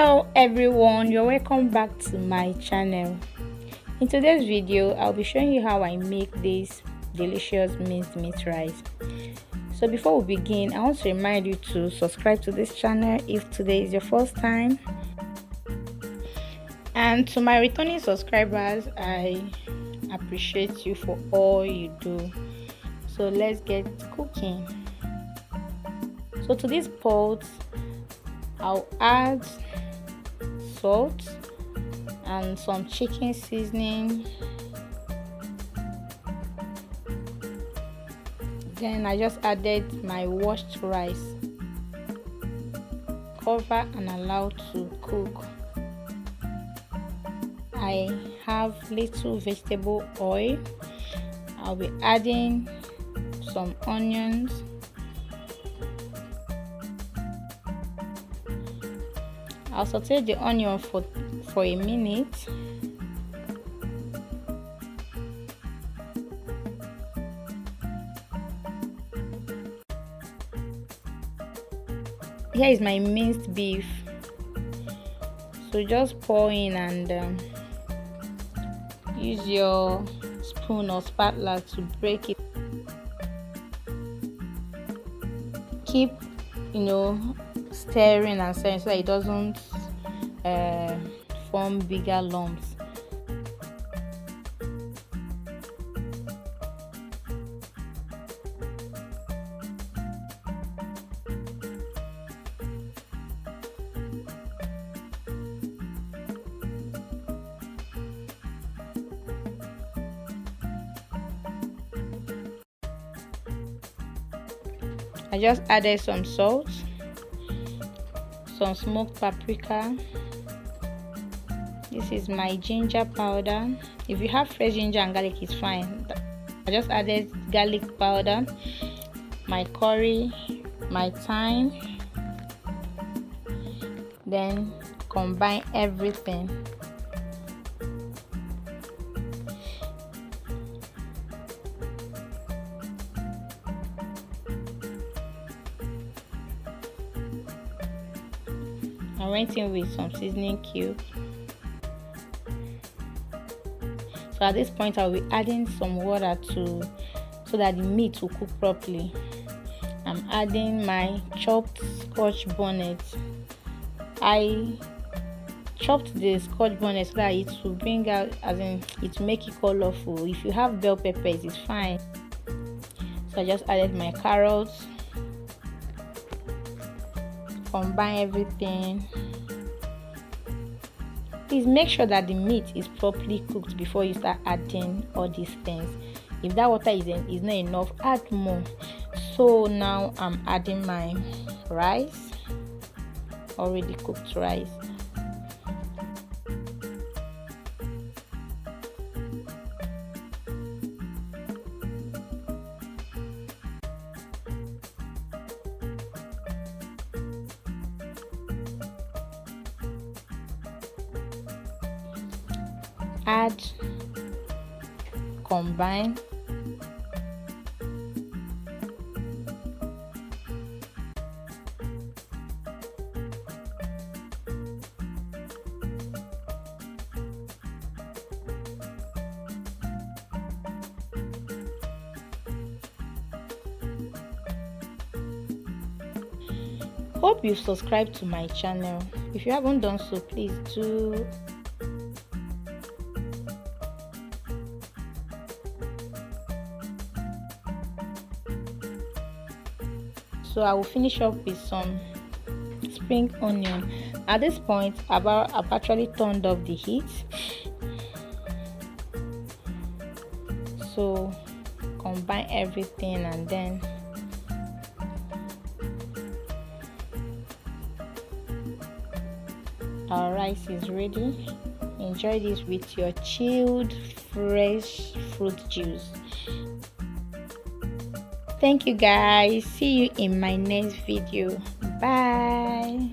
Hello everyone, you're welcome back to my channel. In today's video I'll be showing you how I make this delicious minced meat rice. So before we begin, I want to remind you to subscribe to this channel if today is your first time, and to my returning subscribers, I appreciate you for all you do. So let's get cooking. So to this pot I'll add salt and some chicken seasoning. Then I just added my washed rice. Cover and allow to cook. I have little vegetable oil. I'll be adding some onions. I'll saute the onion for a minute. Here is my minced beef. So just pour in and use your spoon or spatula to break it. Keep, stirring and stirring so that it doesn't form bigger lumps. I just added some salt, some smoked paprika. This is my ginger powder. If you have fresh ginger and garlic, it's fine. I just added garlic powder, my curry, my thyme. Then combine everything. I went in with some seasoning cubes. So at this point I'll be adding some water so that the meat will cook properly. I'm adding my chopped scotch bonnet. I chopped the scotch bonnet so that it will bring out, it will make it colorful. If you have bell peppers, it's fine. So I just added my carrots. Combine everything. Please make sure that the meat is properly cooked before you start adding all these things. If that water is not enough, add more. So now I'm adding my rice, already cooked rice. Add, combine. Hope you've subscribed to my channel. If you haven't done so, please do. So I will finish up with some spring onion. At this point, I've actually turned off the heat. So combine everything and then our rice is ready. Enjoy this with your chilled fresh fruit juice. Thank you guys. See you in my next video. Bye.